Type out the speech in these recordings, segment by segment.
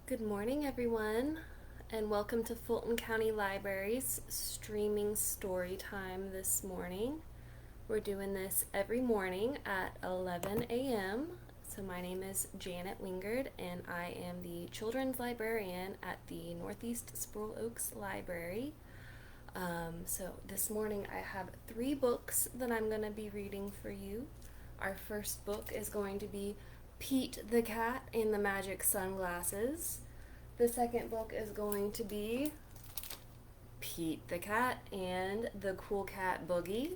Good morning, everyone, and welcome to Fulton County Library's Streaming Storytime this morning. We're doing this every morning at 11 a.m. So my name is Janet Wingard, and I am the children's librarian at the Northeast Squirrel Oaks Library. So this morning I have 3 books that I'm going to be reading for you. Our first book is going to be Pete the Cat and the Magic Sunglasses. The second book is going to be Pete the Cat and the Cool Cat Boogie.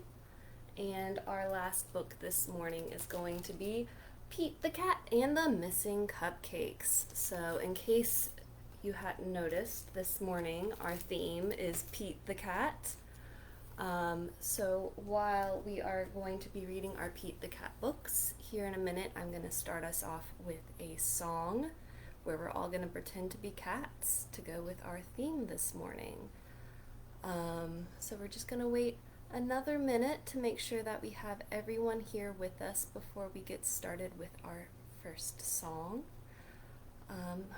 And our last book this morning is going to be Pete the Cat and the Missing Cupcakes. So in case you hadn't noticed, this morning our theme is Pete the Cat. So while we are going to be reading our Pete the Cat books, here in a minute I'm going to start us off with a song where we're all going to pretend to be cats to go with our theme this morning. So we're just going to wait another minute to make sure that we have everyone here with us before we get started with our first song.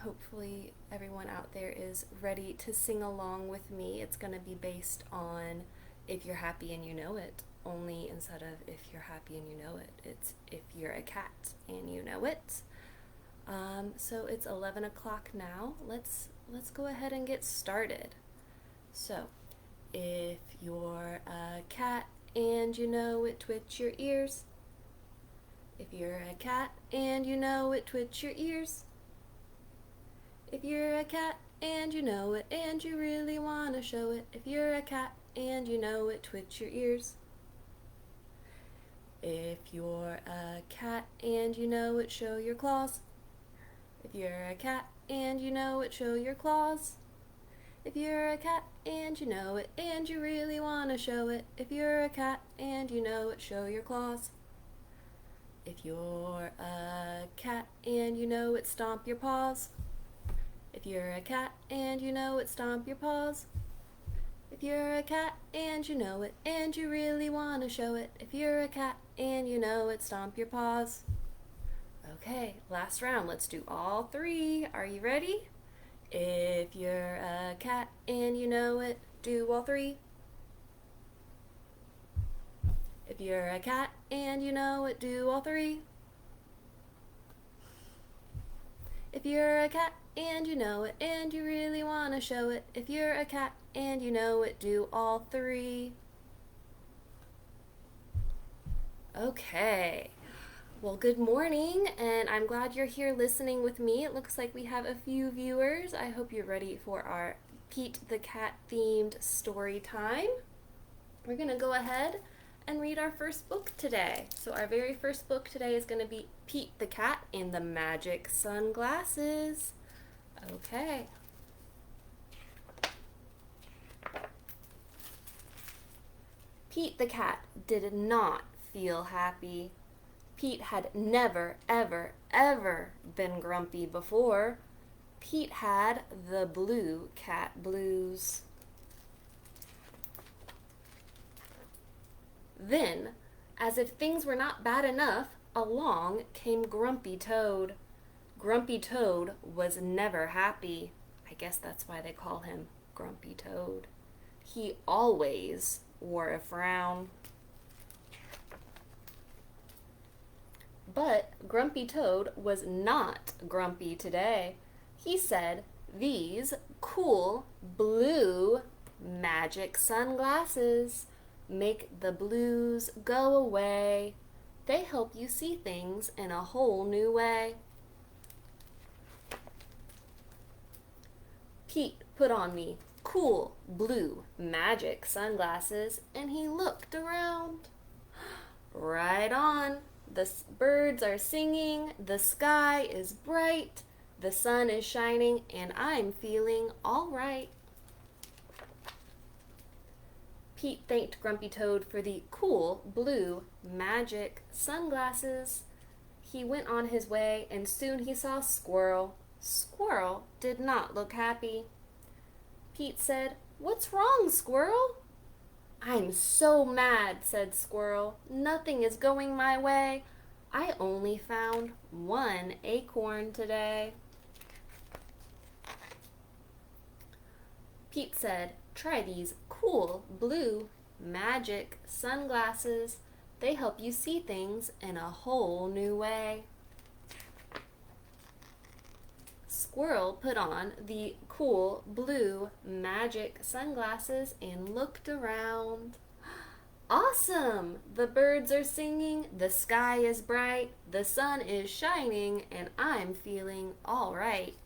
Hopefully everyone out there is ready to sing along with me. It's going to be based on If You're Happy and You Know It, only instead of If You're Happy and You Know It, it's If You're a Cat and You Know It. So it's 11 o'clock now. Let's go ahead and get started. So, if you're a cat and you know it, twitch your ears. If you're a cat and you know it, twitch your ears. If you're a cat and you know it and you really want to show it. If you're a cat and you know it, twitch your ears. If you're a cat and you know it, show your claws. If you're a cat and you know it, show your claws. If you're a cat and you know it and you really want to show it. If you're a cat and you know it, show your claws. If you're a cat and you know it, stomp your paws. If you're a cat and you know it, stomp your paws. If you're a cat and you know it and you really want to show it. If you're a cat and you know it, stomp your paws. Okay, last round. Let's do all 3. Are you ready? If you're a cat and you know it, do all 3. If you're a cat and you know it, do all 3. If you're a cat and you know it and you really want to show it. If you're a cat and you know it, do all 3. Okay. Well, good morning, and I'm glad you're here listening with me. It looks like we have a few viewers. I hope you're ready for our Pete the Cat themed story time. We're going to go ahead and read our first book today. So our very first book today is going to be Pete the Cat and the Magic Sunglasses. Okay. Pete the Cat did not feel happy. Pete had never, ever, ever been grumpy before. Pete had the blue cat blues. Then, as if things were not bad enough, along came Grumpy Toad. Grumpy Toad was never happy. I guess that's why they call him Grumpy Toad. He always wore a frown. But Grumpy Toad was not grumpy today. He said, "These cool blue magic sunglasses make the blues go away. They help you see things in a whole new way." Pete put on the cool blue magic sunglasses and he looked around. Right on. The birds are singing, the sky is bright, the sun is shining, and I'm feeling all right. Pete thanked Grumpy Toad for the cool blue magic sunglasses. He went on his way, and soon he saw Squirrel. Squirrel did not look happy. Pete said, "What's wrong, Squirrel?" "I'm so mad," said Squirrel. "Nothing is going my way. I only found 1 acorn today." Pete said, "Try these cool blue magic sunglasses. They help you see things in a whole new way." Squirrel put on the cool blue magic sunglasses and looked around. Awesome! The birds are singing, the sky is bright, the sun is shining, and I'm feeling all right.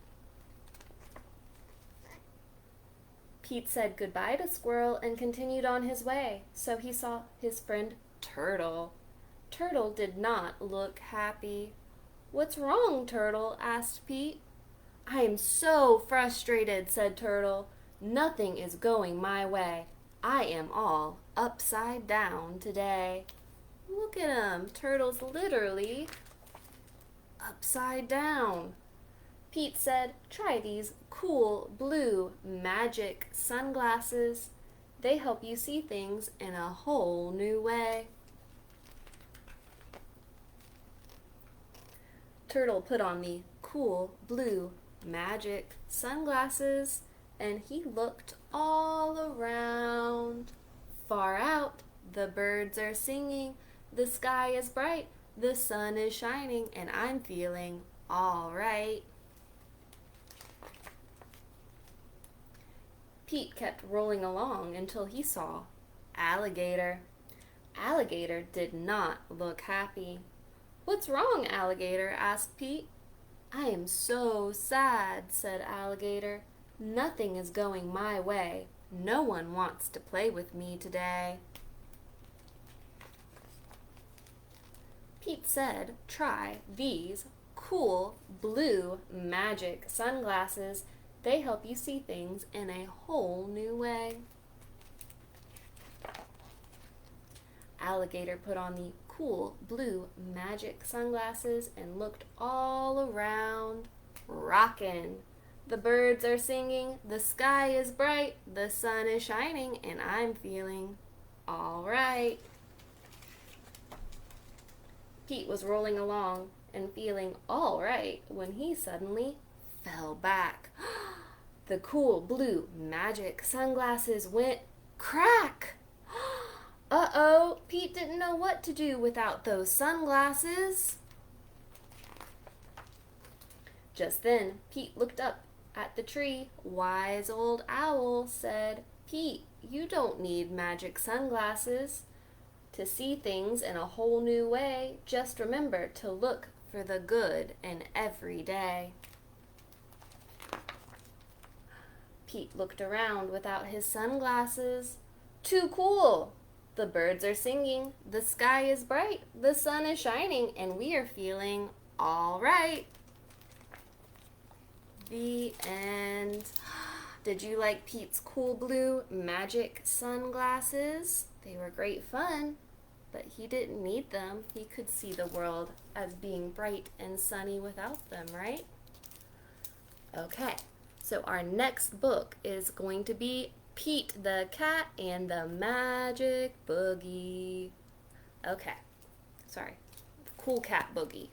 Pete said goodbye to Squirrel and continued on his way, so he saw his friend Turtle. Turtle did not look happy. "What's wrong, Turtle?" asked Pete. "I am so frustrated," said Turtle. "Nothing is going my way. I am all upside down today." Look at him. Turtle's literally upside down. Pete said, "Try these cool blue magic sunglasses. They help you see things in a whole new way." Turtle put on the cool blue magic sunglasses and he looked all around. Far out, the birds are singing, the sky is bright, the sun is shining, and I'm feeling all right. Pete kept rolling along until he saw Alligator. Alligator did not look happy. "What's wrong, Alligator?" asked Pete. "I am so sad," said Alligator. "Nothing is going my way. No one wants to play with me today." Pete said, "Try these cool blue magic sunglasses. They help you see things in a whole new way." Alligator put on the cool blue magic sunglasses and looked all around. Rockin'! The birds are singing, the sky is bright, the sun is shining, and I'm feeling all right. Pete was rolling along and feeling all right when he suddenly fell back. The cool blue magic sunglasses went crack! Uh-oh, Pete didn't know what to do without those sunglasses. Just then, Pete looked up at the tree. Wise old owl said, "Pete, you don't need magic sunglasses to see things in a whole new way. Just remember to look for the good in every day." Pete looked around without his sunglasses. Too cool! The birds are singing, the sky is bright, the sun is shining, and we are feeling all right. The end. Did you like Pete's cool blue magic sunglasses? They were great fun, but he didn't need them. He could see the world as being bright and sunny without them, right? Okay, so our next book is going to be Pete the Cat and the Magic Boogie. Okay, sorry. Cool cat boogie.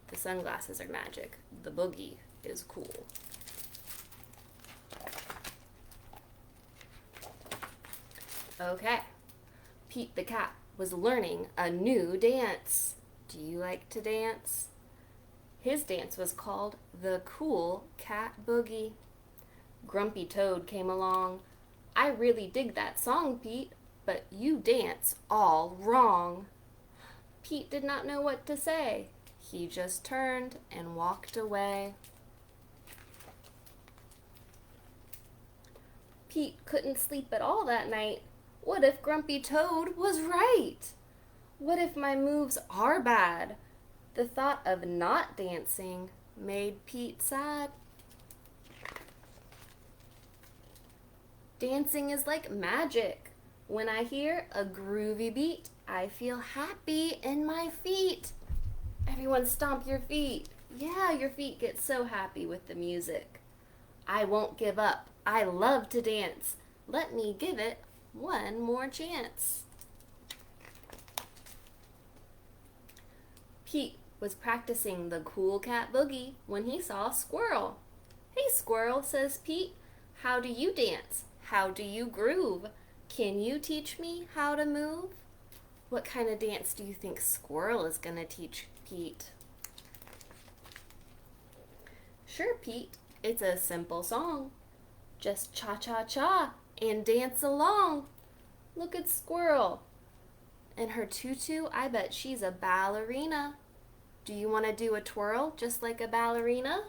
The sunglasses are magic. The boogie is cool. Okay, Pete the Cat was learning a new dance. Do you like to dance? His dance was called the Cool Cat Boogie. Grumpy Toad came along. "I really dig that song, Pete, but you dance all wrong." Pete did not know what to say. He just turned and walked away. Pete couldn't sleep at all that night. What if Grumpy Toad was right? What if my moves are bad? The thought of not dancing made Pete sad. Dancing is like magic. When I hear a groovy beat, I feel happy in my feet. Everyone stomp your feet. Yeah, your feet get so happy with the music. I won't give up. I love to dance. Let me give it one more chance. Pete was practicing the Cool Cat Boogie when he saw a squirrel. "Hey, Squirrel," says Pete. "How do you dance? How do you groove? Can you teach me how to move? What kind of dance do you think Squirrel is going to teach Pete? Sure, Pete. It's a simple song. Just cha-cha-cha and dance along. Look at Squirrel. And her tutu, I bet she's a ballerina. Do you want to do a twirl just like a ballerina?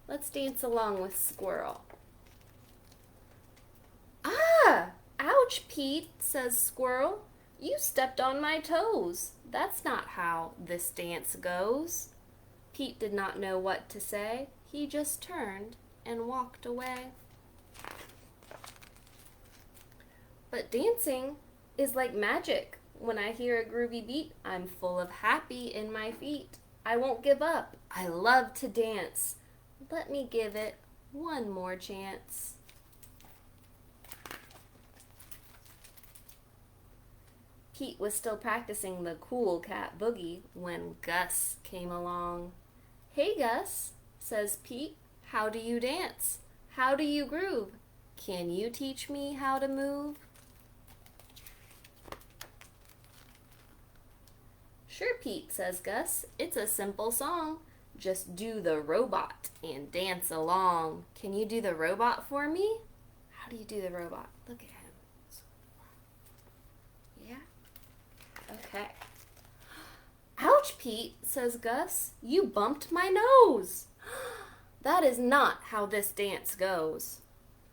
Let's dance along with Squirrel. Ah! Ouch, Pete, says Squirrel. You stepped on my toes. That's not how this dance goes. Pete did not know what to say. He just turned and walked away. But dancing is like magic. When I hear a groovy beat, I'm full of happy in my feet. I won't give up. I love to dance. Let me give it one more chance. Pete was still practicing the cool cat boogie when Gus came along. Hey Gus, says Pete, how do you dance? How do you groove? Can you teach me how to move? Sure, Pete, says Gus. It's a simple song. Just do the robot and dance along. Can you do the robot for me? How do you do the robot? Look at him. Yeah? Okay. Ouch, Pete, says Gus. You bumped my nose. That is not how this dance goes.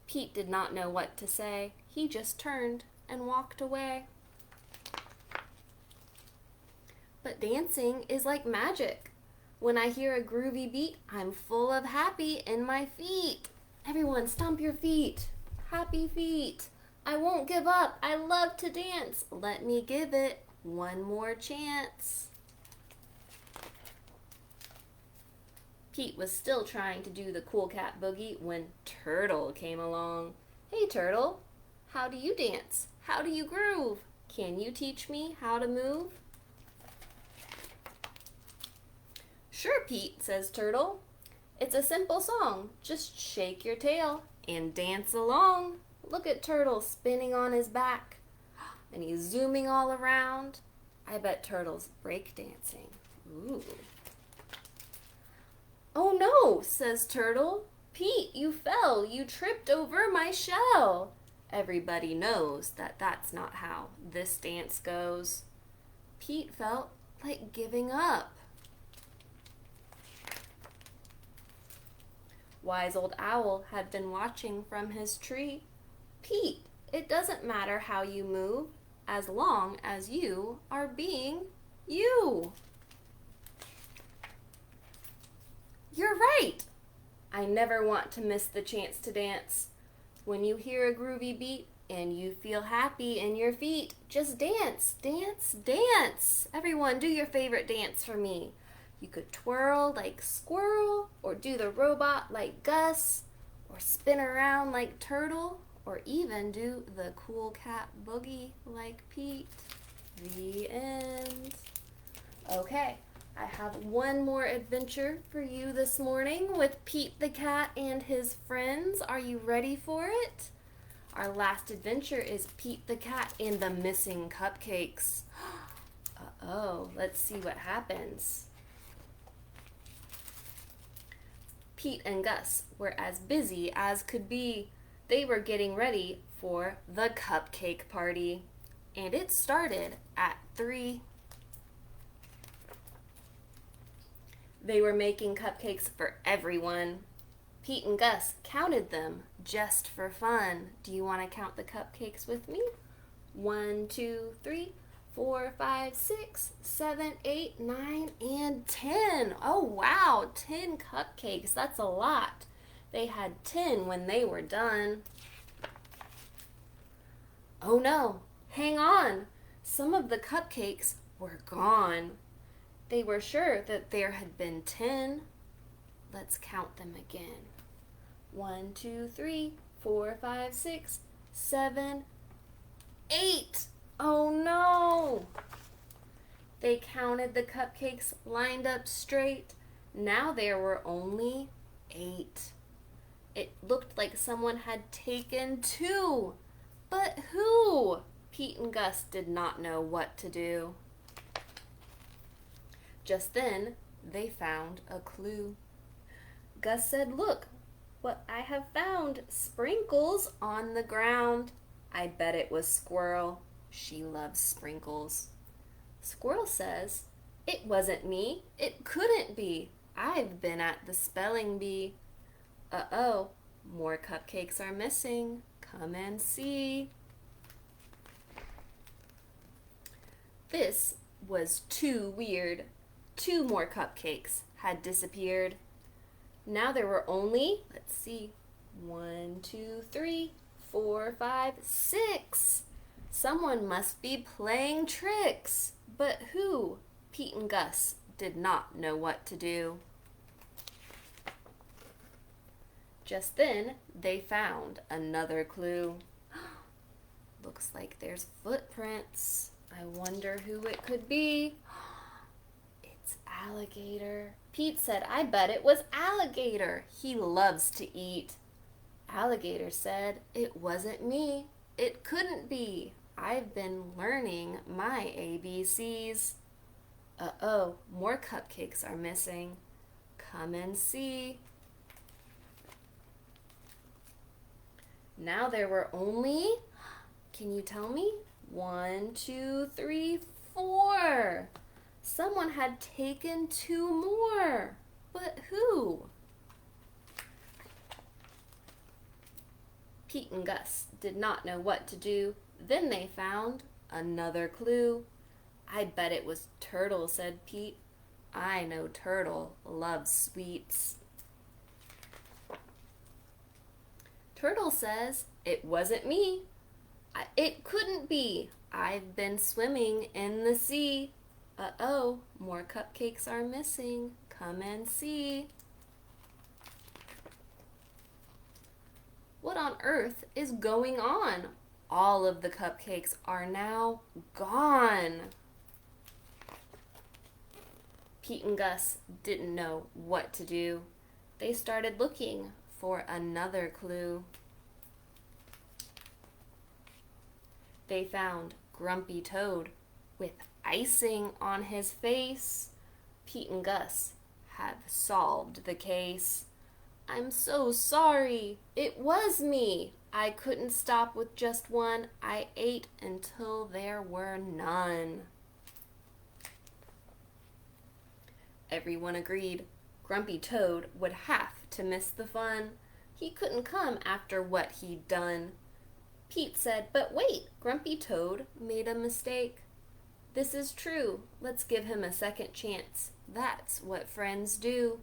Pete did not know what to say. He just turned and walked away. But dancing is like magic. When I hear a groovy beat, I'm full of happy in my feet. Everyone, stomp your feet. Happy feet. I won't give up. I love to dance. Let me give it one more chance. Pete was still trying to do the cool cat boogie when Turtle came along. Hey, Turtle. How do you dance? How do you groove? Can you teach me how to move? Sure, Pete, says Turtle. It's a simple song. Just shake your tail and dance along. Look at Turtle spinning on his back. And he's zooming all around. I bet Turtle's breakdancing. Ooh. Oh no, says Turtle. Pete, you fell. You tripped over my shell. Everybody knows that that's not how this dance goes. Pete felt like giving up. Wise Old Owl had been watching from his tree. Pete, it doesn't matter how you move, as long as you are being you. You're right. I never want to miss the chance to dance. When you hear a groovy beat and you feel happy in your feet, just dance, dance, dance. Everyone, do your favorite dance for me. You could twirl like Squirrel, or do the robot like Gus, or spin around like Turtle, or even do the cool cat boogie like Pete. The end. Okay, I have one more adventure for you this morning with Pete the cat and his friends. Are you ready for it? Our last adventure is Pete the cat and the missing cupcakes. Uh-oh, let's see what happens. Pete and Gus were as busy as could be. They were getting ready for the cupcake party, and it started at 3. They were making cupcakes for everyone. Pete and Gus counted them just for fun. Do you want to count the cupcakes with me? 1, 2, 3, 4, 5, 6, 7, 8, 9, and 10. Oh, wow, 10 cupcakes. That's a lot. They had 10 when they were done. Oh, no. Hang on. Some of the cupcakes were gone. They were sure that there had been 10. Let's count them again. 1, 2, 3, 4, 5, 6, 7, 8. Oh no! They counted the cupcakes lined up straight. Now there were only 8. It looked like someone had taken two. But who? Pete and Gus did not know what to do. Just then, they found a clue. Gus said, "Look, what I have found, sprinkles on the ground." I bet it was Squirrel. She loves sprinkles. Squirrel says, "It wasn't me. It couldn't be. I've been at the spelling bee." Uh-oh, more cupcakes are missing. Come and see. This was too weird. Two more cupcakes had disappeared. Now there were only, let's see, 1, 2, 3, 4, 5, 6. Someone must be playing tricks. But who? Pete and Gus did not know what to do. Just then, they found another clue. Looks like there's footprints. I wonder who it could be. It's Alligator. Pete said, "I bet it was Alligator. He loves to eat." Alligator said, "It wasn't me. It couldn't be. I've been learning my ABCs." Uh-oh, more cupcakes are missing. Come and see. Now there were only, can you tell me? 1, 2, 3, 4. Someone had taken two more. But who? Pete and Gus did not know what to do. Then they found another clue. I bet it was Turtle, said Pete. I know Turtle loves sweets. Turtle says, "It wasn't me. It couldn't be. I've been swimming in the sea." Uh-oh, more cupcakes are missing. Come and see. What on earth is going on? All of the cupcakes are now gone. Pete and Gus didn't know what to do. They started looking for another clue. They found Grumpy Toad with icing on his face. Pete and Gus have solved the case. I'm so sorry. It was me. I couldn't stop with just one. I ate until there were none. Everyone agreed. Grumpy Toad would have to miss the fun. He couldn't come after what he'd done. Pete said, "But wait, Grumpy Toad made a mistake." "This is true. Let's give him a second chance. That's what friends do."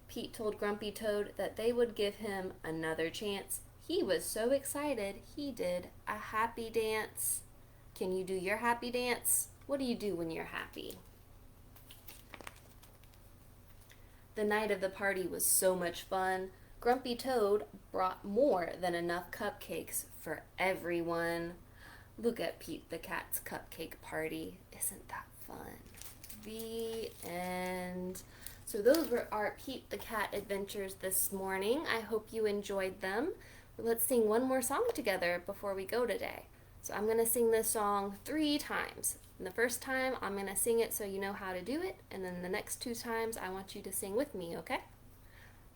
Pete told Grumpy Toad that they would give him another chance. He was so excited, he did a happy dance. Can you do your happy dance? What do you do when you're happy? The night of the party was so much fun. Grumpy Toad brought more than enough cupcakes for everyone. Look at Pete the Cat's cupcake party. Isn't that fun? The end. So those were our Pete the Cat adventures this morning. I hope you enjoyed them. Let's sing one more song together before we go today. So I'm going to sing this song 3 times. And the first time I'm going to sing it so you know how to do it, and then the next 2 times I want you to sing with me, okay?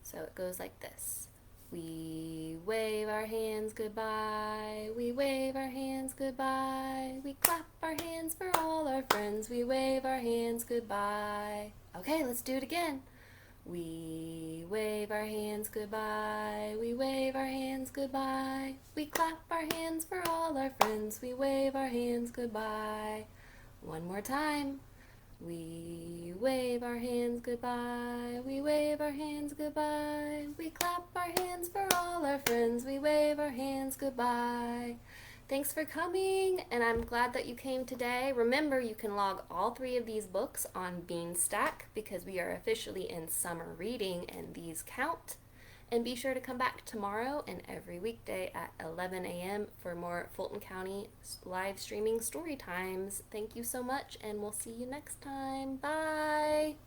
So it goes like this. We wave our hands goodbye, we wave our hands goodbye, we clap our hands for all our friends, we wave our hands goodbye. Okay, let's do it again. We wave our hands goodbye, we wave our hands goodbye, we clap our hands for all our friends, we wave our hands goodbye. One more time. We wave our hands goodbye, we wave our hands goodbye, we clap our hands for all our friends, we wave our hands goodbye. Thanks for coming, and I'm glad that you came today. Remember, you can log all 3 of these books on Beanstack because we are officially in summer reading and these count. And be sure to come back tomorrow and every weekday at 11 a.m. for more Fulton County live streaming story times. Thank you so much, and we'll see you next time. Bye!